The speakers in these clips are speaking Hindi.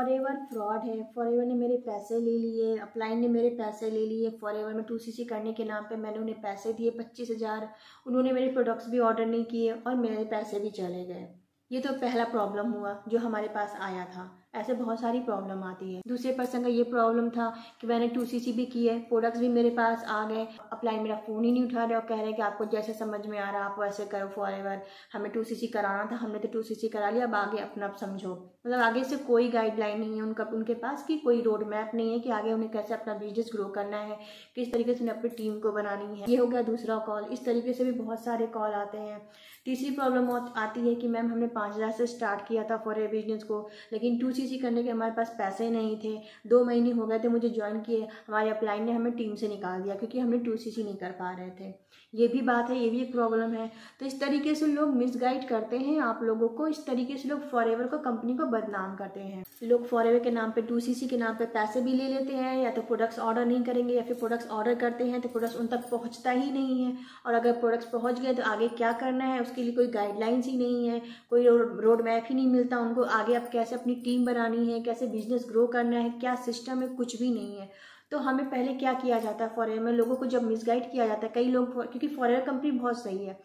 फॉरएवर फ्रॉड है। फॉरएवर ने मेरे पैसे ले लिए, अपलाइन ने मेरे पैसे ले लिए। फॉरएवर में 2cc करने के नाम पे मैंने उन्हें पैसे दिए 25,000, उन्होंने मेरे प्रोडक्ट्स भी ऑर्डर नहीं किए और मेरे पैसे भी चले गए। ये तो पहला प्रॉब्लम हुआ जो हमारे पास आया था। ऐसे बहुत सारी प्रॉब्लम आती है। दूसरे पर्सन का ये प्रॉब्लम था कि मैंने 2cc भी की है, प्रोडक्ट्स भी मेरे पास आ गए, अपलाइन मेरा फ़ोन ही नहीं उठा रहे और कह रहे हैं कि आपको जैसे समझ में आ रहा आप वैसे करो फॉरएवर, हमें 2cc कराना था, हमने तो 2cc करा लिया, अब आगे अपना आप समझो। मतलब आगे से कोई गाइडलाइन नहीं है उनके पास, कि कोई रोड मैप नहीं है कि आगे उन्हें कैसे अपना बिजनेस ग्रो करना है, किस तरीके से उन्हें अपनी टीम को बनानी है। ये हो गया दूसरा कॉल। इस तरीके से भी बहुत सारे कॉल आते हैं। तीसरी प्रॉब्लम आती है कि मैम हमने 5,000 से स्टार्ट किया था फॉरएवर बिजनेस को, लेकिन 2cc करने के हमारे पास पैसे नहीं थे, 2 महीने हो गए थे मुझे ज्वाइन किए, हमारे अपलाइन ने हमें टीम से निकाल दिया क्योंकि हमने 2cc नहीं कर पा रहे थे। ये भी बात है, ये भी एक प्रॉब्लम है। तो इस तरीके से लोग मिसगाइड करते हैं आप लोगों को, इस तरीके से लोग फॉरएवर को, कंपनी को बदनाम करते हैं। लोग फॉरएवर के नाम पे 2cc के नाम पे पैसे भी ले लेते हैं, या तो प्रोडक्ट्स ऑर्डर नहीं करेंगे, या फिर प्रोडक्ट्स ऑर्डर करते हैं तो प्रोडक्ट्स उन तक पहुंचता ही नहीं है, और अगर प्रोडक्ट्स पहुंच गए तो आगे क्या करना है उसके लिए कोई गाइडलाइंस ही नहीं है, कोई रोड मैप ही नहीं मिलता उनको, आगे अब कैसे अपनी टीम बनानी है, कैसे बिजनेस ग्रो करना है, क्या सिस्टम है, कुछ भी नहीं है। तो हमें पहले क्या किया जाता है फॉरएवर में, लोगों को जब मिसगाइड किया जाता है, कई लोग, क्योंकि फॉरएवर कंपनी बहुत सही है,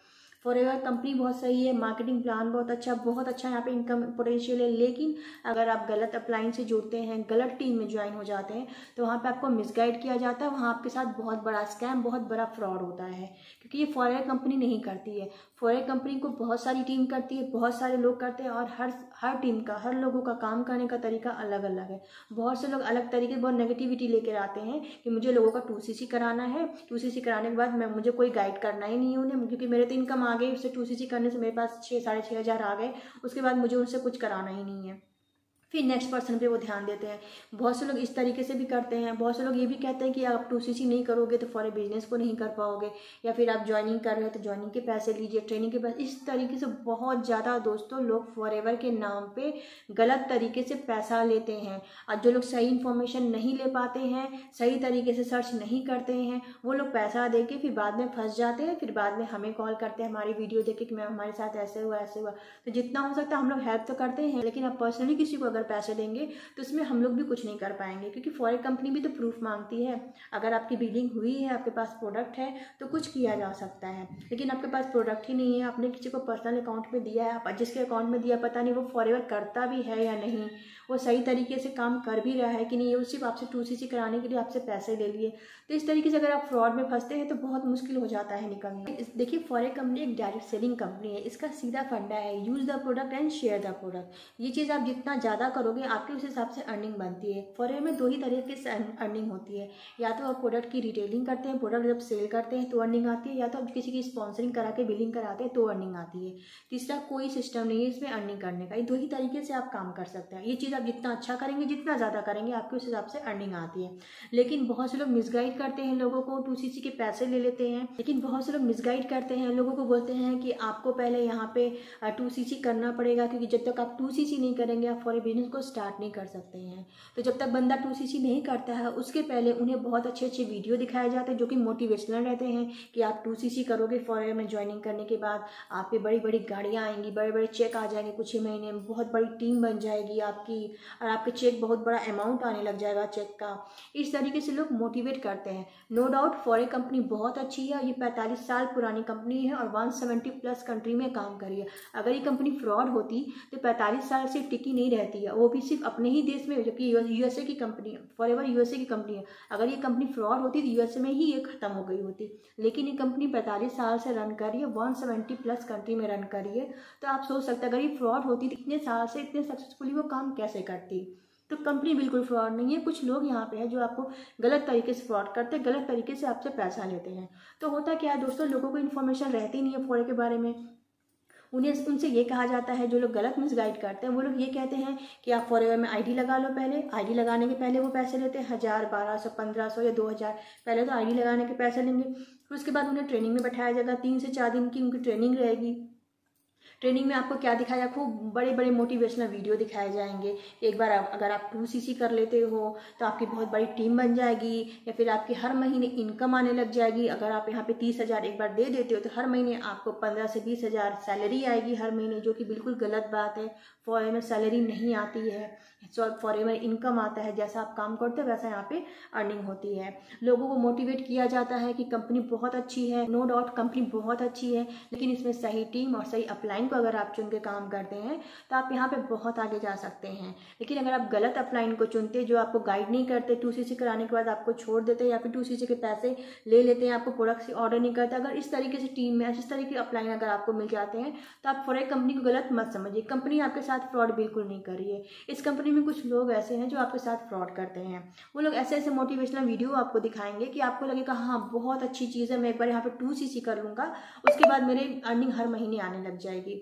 फॉरएवर कंपनी बहुत सही है, मार्केटिंग प्लान बहुत अच्छा यहाँ पे इनकम पोटेंशियल है, लेकिन अगर आप गलत अपलाइन से जुड़ते हैं, गलत टीम में ज्वाइन हो जाते हैं, तो वहाँ पे आपको मिसगाइड किया जाता है, वहाँ आपके साथ बहुत बड़ा स्कैम, बहुत बड़ा फ्रॉड होता है। क्योंकि ये फॉरएवर कंपनी नहीं करती है, फॉरएवर कंपनी को बहुत सारी टीम करती है, बहुत सारे लोग करते हैं, और हर टीम का, हर लोगों का काम करने का तरीका अलग अलग है। बहुत से लोग अलग तरीके, बहुत नेगेटिविटी लेकर आते हैं कि मुझे लोगों का 2cc कराना है, 2cc कराने के बाद मुझे कोई गाइड करना ही नहीं है उन्हें, क्योंकि मेरे तो इनकम आ गई, उससे 2cc करने से मेरे पास 6-6,500 आ गए, उसके बाद मुझे उनसे कुछ कराना ही नहीं है। फिर नेक्स्ट पर्सन पे वो ध्यान देते हैं। बहुत से लोग इस तरीके से भी करते हैं। बहुत से लोग ये भी कहते हैं कि आप 2cc नहीं करोगे तो फॉरएवर बिजनेस को नहीं कर पाओगे, या फिर आप ज्वाइनिंग कर रहे हो तो ज्वाइनिंग के पैसे लीजिए, ट्रेनिंग के पैसे। इस तरीके से बहुत ज़्यादा दोस्तों लोग फॉरएवर के नाम पे गलत तरीके से पैसा लेते हैं। और जो लोग सही इन्फॉर्मेशन नहीं ले पाते हैं, सही तरीके से सर्च नहीं करते हैं, वो लोग पैसा दे के फिर बाद में फंस जाते हैं, फिर बाद में हमें कॉल करते हैं हमारी वीडियो देख के कि मैम हमारे साथ ऐसे हुआ ऐसे हुआ। तो जितना हो सकता है हम लोग हेल्प तो करते हैं, लेकिन आप पर्सनली किसी को अगर पैसे देंगे तो इसमें हम लोग भी कुछ नहीं कर पाएंगे, क्योंकि फॉरएवर कंपनी भी तो प्रूफ मांगती है। अगर आपकी बिलिंग हुई है, आपके पास प्रोडक्ट है, तो कुछ किया जा सकता है, लेकिन आपके पास प्रोडक्ट ही नहीं है, आपने किसी को पर्सनल अकाउंट में दिया है, आप जिसके अकाउंट में दिया पता नहीं वो फॉरएवर करता भी है या नहीं, वो सही तरीके से काम कर भी रहा है कि नहीं, वो सिर्फ आपसे 2cc कराने के लिए आपसे पैसे ले लिए। तो इस तरीके से अगर आप फ्रॉड में फंसते हैं तो बहुत मुश्किल हो जाता है निकलना। देखिए फॉरएवर कंपनी एक डायरेक्ट सेलिंग कंपनी है, इसका सीधा फंडा है use the product and share the product. ये चीज़ आप जितना ज़्यादा करोगे आपके उस हिसाब से अर्निंग बनती है। फॉरएवर में 2 ही तरीके से अर्निंग होती है, या तो आप प्रोडक्ट की रिटेलिंग करते हैं, प्रोडक्ट जब सेल करते हैं तो अर्निंग आती है, या तो आप किसी की स्पॉन्सरिंग करा के बिलिंग कराते हैं तो अर्निंग आती है। तीसरा कोई सिस्टम नहीं है इसमें अर्निंग करने का। ये 2 ही तरीके से आप काम कर सकते हैं। ये चीज़ आप जितना अच्छा करेंगे, जितना ज़्यादा करेंगे, आपके उस हिसाब से अर्निंग आती है। लेकिन बहुत से लोग मिसगाइड करते हैं लोगों को, 2cc के पैसे ले लेते हैं। लेकिन बहुत से लोग मिसगाइड करते हैं लोगों को, बोलते हैं कि आपको पहले यहाँ पे 2cc करना पड़ेगा, क्योंकि जब तक आप 2cc नहीं करेंगे आप फॉरएवर बिजनेस को स्टार्ट नहीं कर सकते हैं। तो जब तक बंदा 2cc नहीं करता है उसके पहले उन्हें बहुत अच्छे अच्छे वीडियो दिखाए जाते हैं जो कि मोटिवेशनल रहते हैं, कि आप 2cc करोगे फॉरएवर में ज्वाइनिंग करने के बाद आप पे बड़ी बड़ी गाड़ियाँ आएंगी, बड़े बड़े चेक आ जाएंगे, कुछ ही महीने में बहुत बड़ी टीम बन जाएगी आपकी, और आपके चेक बहुत बड़ा अमाउंट आने लग जाएगा चेक का। इस तरीके से लोग मोटिवेट करते हैं। नो डाउट फॉरएवर कंपनी बहुत अच्छी है, ये 45 साल पुरानी कंपनी है और 170+ कंट्री में काम करी है। अगर ये कंपनी फ्रॉड होती तो 45 साल से टिकी नहीं रहती है, वो भी सिर्फ अपने ही देश में, जबकि यूएसए की कंपनी है, फॉरएवर यूएसए की कंपनी है। अगर ये कंपनी फ्रॉड होती तो यूएसए में ही ये खत्म हो गई होती, लेकिन ये कंपनी 45 साल से रन कर रही है, 170+ कंट्री में रन कर रही है। तो आप सोच सकते हैं अगर ये फ्रॉड होती तो इतने साल से इतने सक्सेसफुली वो काम कैसे करती। तो कंपनी बिल्कुल फ्रॉड नहीं है। कुछ लोग यहाँ पे हैं जो आपको गलत तरीके से फ्रॉड करते हैं, गलत तरीके से आपसे पैसा लेते हैं। तो होता क्या है दोस्तों, लोगों को इन्फॉर्मेशन रहती नहीं है फॉरएवर के बारे में। उनसे ये कहा जाता है, जो लोग गलत मिसगाइड करते हैं वो लोग ये कहते हैं कि आप फॉरएवर में आईडी लगा लो। पहले आईडी लगाने के पहले वो पैसे लेते हैं 1000, 1200, 1500 या 2000। पहले तो आईडी लगाने के पैसे लेंगे, फिर उसके बाद उन्हें ट्रेनिंग में बैठाया जाएगा। 3 से 4 दिन की उनकी ट्रेनिंग रहेगी। ट्रेनिंग में आपको क्या दिखाया, खूब बड़े बड़े मोटिवेशनल वीडियो दिखाए जाएंगे। एक बार अगर आप 2cc कर लेते हो तो आपकी बहुत बड़ी टीम बन जाएगी, या फिर आपकी हर महीने इनकम आने लग जाएगी। अगर आप यहाँ पे 30,000 एक बार दे देते हो तो हर महीने आपको 15 से 20,000 सैलरी आएगी हर महीने, जो कि बिल्कुल गलत बात है। फॉरेन में सैलरी नहीं आती है, फॉरेन में इनकम आता है। जैसा आप काम करते हो वैसा यहाँ पे अर्निंग होती है। लोगों को मोटिवेट किया जाता है कि कंपनी बहुत अच्छी है, नो डाउट कंपनी बहुत अच्छी है, लेकिन इसमें सही टीम और सही अपलाइन को अगर आप चुन के काम करते हैं तो आप यहाँ पे बहुत आगे जा सकते हैं। लेकिन अगर आप गलत अपलाइन को चुनते, जो आपको गाइड नहीं करते, 2cc कराने के बाद आपको छोड़ देते हैं या फिर 2cc के पैसे ले लेते हैं, आपको प्रोडक्ट्स ऑर्डर नहीं करते, अगर इस तरीके से टीम में इस तरीके के अपलाइन अगर आपको मिल जाते हैं तो आप फॉरेन कंपनी को गलत मत समझिए। कंपनी आपके साथ फ्रॉड बिल्कुल नहीं कर रही है। इस कंपनी में कुछ लोग ऐसे हैं जो आपके साथ फ्रॉड करते हैं। वो लोग ऐसे ऐसे मोटिवेशनल वीडियो आपको दिखाएंगे कि आपको लगेगा हाँ बहुत अच्छी चीज़ है, मैं एक बार यहाँ पे 2cc कर लूँगा, उसके बाद मेरे अर्निंग हर महीने आने लग जाएगी।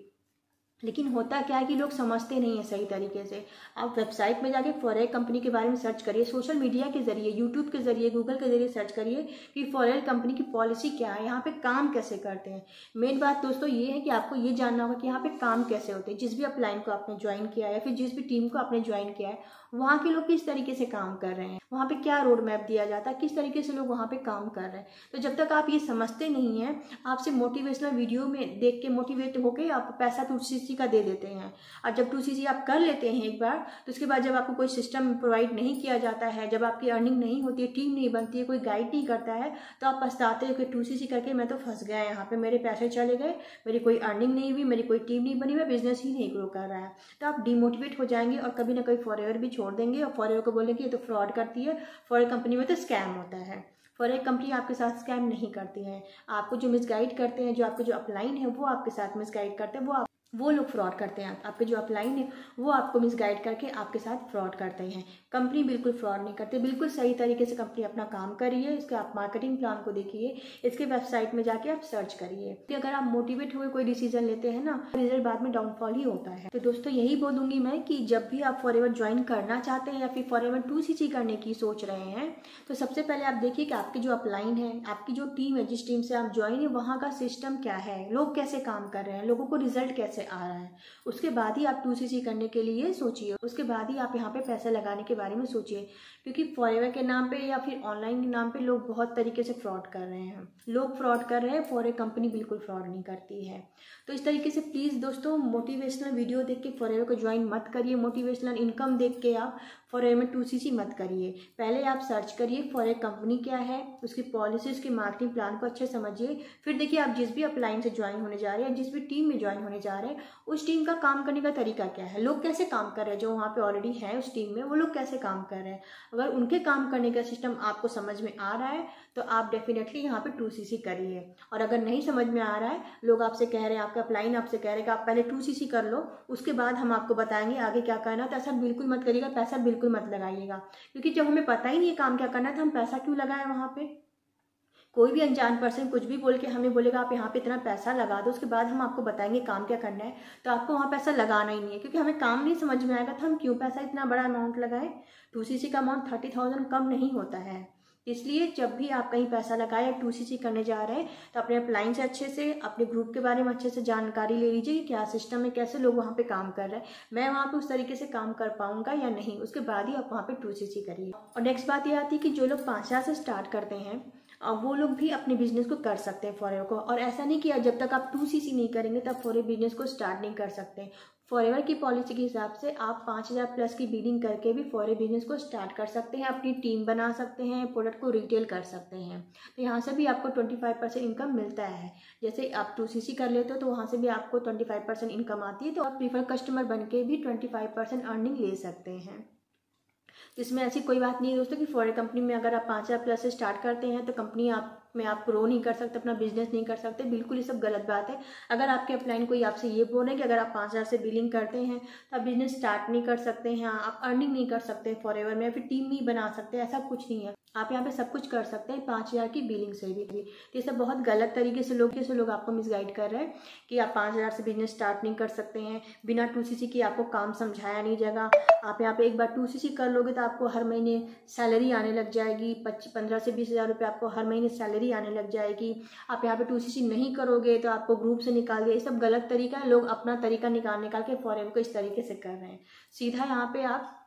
लेकिन होता क्या है कि लोग समझते नहीं है सही तरीके से। आप वेबसाइट में जाके फॉरेन कंपनी के बारे में सर्च करिए, सोशल मीडिया के जरिए, यूट्यूब के जरिए, गूगल के जरिए सर्च करिए कि फॉरेन कंपनी की पॉलिसी क्या है, यहाँ पे काम कैसे करते हैं। मेन बात दोस्तों ये है कि आपको ये जानना होगा कि यहाँ पे काम कैसे होते हैं। जिस भी अपलाइन को आपने ज्वाइन किया है या फिर जिस भी टीम को आपने ज्वाइन किया है, वहाँ के लोग किस तरीके से काम कर रहे हैं, वहाँ पे क्या रोड मैप दिया जाता है, किस तरीके से लोग वहाँ पे काम कर रहे हैं। तो जब तक आप ये समझते नहीं हैं, आपसे मोटिवेशनल वीडियो में देख के मोटिवेट होके आप पैसा 2cc का दे देते हैं, और जब 2cc आप कर लेते हैं एक बार, तो उसके बाद जब आपको कोई सिस्टम प्रोवाइड नहीं किया जाता है, जब आपकी अर्निंग नहीं होती है, टीम नहीं बनती है, कोई गाइड नहीं करता है, तो आप पछताते हो कि 2cc करके मैं तो फंस गया, यहाँ पे मेरे पैसे चले गए, मेरी कोई अर्निंग नहीं हुई, मेरी कोई टीम नहीं बनी, मेरा बिजनेस ही नहीं ग्रो कर रहा है। तो आप डिमोटिवेट हो जाएंगे और कभी ना कभी फॉरएवर भी छोड़ देंगे और फॉरएवर को बोलेंगे ये तो फ्रॉड करती है, फॉरेन कंपनी में तो स्कैम होता है। फॉरेन कंपनी आपके साथ स्कैम नहीं करती है। आपको जो मिसगाइड करते हैं, जो आपके जो अपलाइन है वो आपके साथ मिसगाइड करते हैं, वो लोग फ्रॉड करते हैं। आपके जो अपलाइन है वो आपको मिसगाइड करके आपके साथ फ्रॉड करते हैं। कंपनी बिल्कुल फ्रॉड नहीं करती, बिल्कुल सही तरीके से कंपनी अपना काम करिए। इसके आप मार्केटिंग प्लान को देखिए, इसके वेबसाइट में जाके आप सर्च करिए कि अगर आप मोटिवेट हुए कोई डिसीजन लेते हैं ना, रिजल्ट बाद में डाउनफॉल ही होता है। तो दोस्तों यही बोलूंगी मैं कि जब भी आप फॉरएवर ज्वाइन करना चाहते हैं या फिर फॉरएवर 2cc करने की सोच रहे हैं, तो सबसे पहले आप देखिए कि आपकी जो अपलाइन है, आपकी जो टीम है, जिस टीम से आप ज्वाइन है, वहाँ का सिस्टम क्या है, लोग कैसे काम कर रहे हैं, लोगों को रिजल्ट कैसे आ रहा है। उसके बाद ही आप 2cc करने के लिए सोचिए, उसके बाद ही आप यहाँ पे पैसे लगाने के बारे में सोचिए। क्योंकि फॉरएवर के नाम पे या फिर ऑनलाइन के नाम पे लोग बहुत तरीके से फ्रॉड कर रहे हैं। लोग फ्रॉड कर रहे हैं, फॉरएवर कंपनी बिल्कुल फ्रॉड नहीं करती है। तो इस तरीके से प्लीज़ दोस्तों मोटिवेशनल वीडियो देख के फॉरएवर को ज्वाइन मत करिए। मोटिवेशनल इनकम देख के आप फॉरएवर में 2cc मत करिए। पहले आप सर्च करिए फॉरएवर कंपनी क्या है, उसकी पॉलिसी, उसके मार्केटिंग प्लान को अच्छे समझिए। फिर देखिए आप जिस भी अपलाइन से ज्वाइन होने जा रहे हैं, जिस भी टीम में ज्वाइन होने जा रहे हैं, उस टीम का काम करने का तरीका क्या है, लोग कैसे काम कर रहे हैं, जो वहाँ पे ऑलरेडी है उस टीम में वो लोग कैसे काम कर रहे हैं। अगर उनके काम करने का सिस्टम आपको समझ में आ रहा है तो आप डेफिनेटली यहाँ पे 2cc करिए। और अगर नहीं समझ में आ रहा है, लोग आपसे कह रहे हैं, आपका अपलाइन आपसे कह रहे हैं कि आप पहले 2cc कर लो, उसके बाद हम आपको बताएंगे आगे क्या करना, तो ऐसा बिल्कुल मत करिएगा, पैसा बिल्कुल मत लगाइएगा। क्योंकि जब हमें पता ही नहीं है काम क्या करना है तो हम पैसा क्यों लगाए वहाँ पे। कोई भी अनजान पर्सन कुछ भी बोल के हमें बोलेगा आप यहाँ पे इतना पैसा लगा दो, उसके बाद हम आपको बताएंगे काम क्या करना है, तो आपको वहाँ पैसा लगाना ही नहीं है। क्योंकि हमें काम नहीं समझ में आएगा तो हम क्यों पैसा इतना बड़ा अमाउंट लगाएं। 2cc का अमाउंट 30,000 कम नहीं होता है। इसलिए जब भी आप कहीं पैसा लगाए या 2cc करने जा रहे हैं तो अपने अपलाइन से अच्छे से, अपने ग्रुप के बारे में अच्छे से जानकारी ले लीजिए कि क्या सिस्टम है, कैसे लोग वहाँ पे काम कर रहे हैं, मैं वहाँ पे उस तरीके से काम कर पाऊंगा या नहीं। उसके बाद ही आप वहाँ पे 2cc करिए। और नेक्स्ट बात ये आती है कि जो लोग 5,000 से स्टार्ट करते हैं वो लोग भी अपने बिजनेस को कर सकते हैं फॉरएवर को। और ऐसा नहीं कि जब तक आप 2cc नहीं करेंगे तब फॉरएवर बिजनेस को स्टार्ट नहीं कर सकते। फॉरएवर की पॉलिसी के हिसाब से आप 5,000 प्लस की बिलिंग करके भी फॉरएवर बिजनेस को स्टार्ट कर सकते हैं, अपनी टीम बना सकते हैं, प्रोडक्ट को रिटेल कर सकते हैं। तो यहाँ से भी आपको 25% इनकम मिलता है। जैसे आप 2cc कर लेते हो तो वहाँ से भी आपको 25% इनकम आती है, तो आप प्रीफर कस्टमर बन के भी 25% अर्निंग ले सकते हैं। इसमें ऐसी कोई बात नहीं है दोस्तों कि फॉरेन कंपनी में अगर आप 5,000 प्लस से स्टार्ट करते हैं तो कंपनी आप ग्रो नहीं कर सकते, अपना बिजनेस नहीं कर सकते। बिल्कुल ये सब गलत बात है। अगर आपके अपलाइन कोई आपसे ये बोल रहे हैं कि अगर आप 5,000 से बिलिंग करते हैं तो आप बिजनेस स्टार्ट नहीं कर सकते हैं, आप अर्निंग नहीं कर सकते फॉरएवर में, फिर टीम नहीं बना सकते, ऐसा कुछ नहीं है। आप यहाँ पे सब कुछ कर सकते हैं 5,000 की बिलिंग से भी। तो ये सब बहुत गलत तरीके से लोग आपको मिसगाइड कर रहे हैं कि आप 5,000 से बिजनेस स्टार्ट नहीं कर सकते हैं। बिना 2cc की आपको काम समझाया नहीं जाएगा। आप यहाँ पे एक बार 2cc कर लोगे तो आपको हर महीने सैलरी आने लग जाएगी, 15 से 20,000 रुपये आपको हर महीने सैलरी सैलरी आने लग जाएगी, आप यहाँ पे 2cc नहीं करोगे तो आपको ग्रुप से निकाल दिया। ये सब गलत तरीका है। लोग अपना तरीका निकाल के फॉरेवर को इस तरीके से कर रहे हैं। सीधा यहाँ पे आप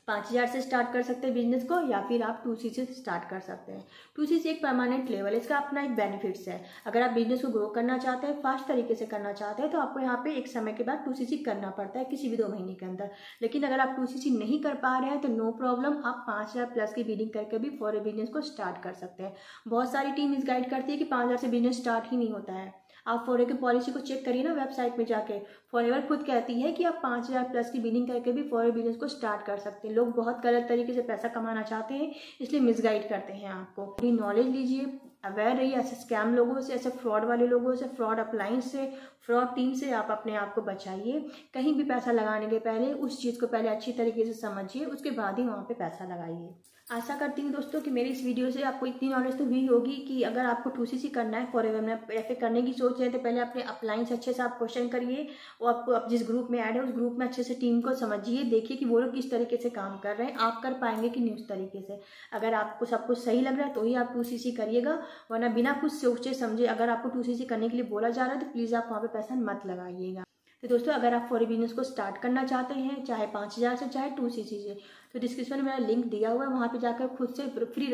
5,000 से स्टार्ट कर सकते हैं बिजनेस को, या फिर आप 2cc से स्टार्ट कर सकते हैं। 2cc एक परमानेंट लेवल है, इसका अपना एक बेनिफिट्स है। अगर आप बिजनेस को ग्रो करना चाहते हैं, फास्ट तरीके से करना चाहते हैं, तो आपको यहाँ पे एक समय के बाद 2cc करना पड़ता है, किसी भी 2 महीने के अंदर। लेकिन अगर आप 2cc नहीं कर पा रहे हैं तो नो प्रॉब्लम, आप 5,000 प्लस की बिडिंग करके भी फॉरेवर बिजनेस को स्टार्ट कर सकते हैं। बहुत सारी टीम इस गाइड करती है कि 5,000 से बिजनेस स्टार्ट ही नहीं होता है। आप फॉरेवर की पॉलिसी को चेक करिए ना वेबसाइट में जाके। फॉरेवर खुद कहती है कि आप 5,000 प्लस की बिलिंग करके भी फॉरेवर बिजनेस को स्टार्ट कर सकते हैं। लोग बहुत गलत तरीके से पैसा कमाना चाहते हैं, इसलिए मिसगाइड करते हैं आपको। थोड़ी नॉलेज लीजिए, अवेयर रहिए ऐसे स्कैम लोगों से, ऐसे फ्रॉड वाले लोगों से, फ्रॉड अप्लायंस से, फ्रॉड टीम से आप अपने आप को बचाइए। कहीं भी पैसा लगाने के पहले उस चीज़ को पहले अच्छी तरीके से समझिए, उसके बाद ही वहाँ पे पैसा लगाइए। आशा करती हूँ दोस्तों कि मेरी इस वीडियो से आपको इतनी नॉलेज तो हुई होगी कि अगर आपको 2cc करना है फॉरेवर में, या फिर करने की सोच रहे हैं, तो पहले अपने अप्लायंस अच्छे से आप क्वेश्चन करिए, और आपको आप जिस ग्रुप में ऐड है उस ग्रुप में अच्छे से टीम को समझिए, देखिए कि वो लोग किस तरीके से काम कर रहे हैं, आप कर पाएंगे कि नहीं उस तरीके से। अगर आपको सब कुछ सही लग रहा है तो ही आप 2cc करिएगा, वरना बिना कुछ सोचे समझे अगर आपको 2cc करने के लिए बोला जा रहा है तो प्लीज़ आप वहाँ पर पैसा मत लगाइएगा। तो दोस्तों अगर आप फॉरेवर बिजनेस को स्टार्ट करना चाहते हैं, चाहे 5,000 से चाहे 2cc से, तो डिस्क्रिप्शन में मेरा लिंक दिया हुआ है, वहाँ पे जाकर खुद से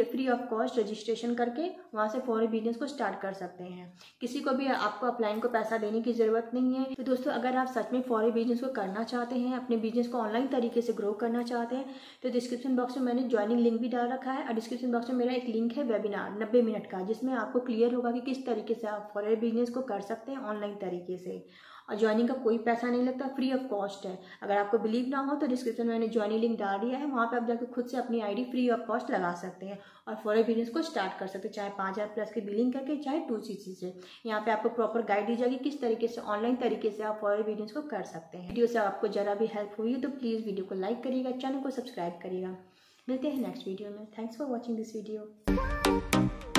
फ्री ऑफ कॉस्ट रजिस्ट्रेशन करके वहाँ से फॉरेवर बिजनेस को स्टार्ट कर सकते हैं। किसी को भी आपको अपलाइन को पैसा देने की ज़रूरत नहीं है। तो दोस्तों अगर आप सच में फॉरेवर बिजनेस को करना चाहते हैं, अपने बिजनेस को ऑनलाइन तरीके से ग्रो करना चाहते हैं, तो डिस्क्रिप्शन बॉक्स में मैंने ज्वाइनिंग लिंक भी डाल रखा है, और डिस्क्रिप्शन बॉक्स में मेरा एक लिंक है वेबिनार 90 मिनट का, जिसमें आपको क्लियर होगा कि किस तरीके से आप फॉरेवर बिजनेस को कर सकते हैं ऑनलाइन तरीके से। और ज्वाइनिंग का कोई पैसा नहीं लगता, फ्री ऑफ कॉस्ट है। अगर आपको बिलीव ना हो तो डिस्क्रिप्शन में मैंने ज्वाइनिंग लिंक डाल दिया है, वहाँ पे आप जाकर खुद से अपनी आईडी फ्री ऑफ कॉस्ट लगा सकते हैं और फॉरेवर बिजनेस को स्टार्ट कर सकते हैं, चाहे 5,000 प्लस की बिलिंग करके, चाहे 2cc से। यहाँ पे आपको प्रॉपर गाइड दी जाएगी किस तरीके से ऑनलाइन तरीके से आप फॉरेवर बिजनेस को कर सकते हैं। वीडियो से आपको जरा भी हेल्प हुई तो प्लीज़ वीडियो को लाइक करिएगा, चैनल को सब्सक्राइब करिएगा। मिलते हैं नेक्स्ट वीडियो में। Thanks for watching this video.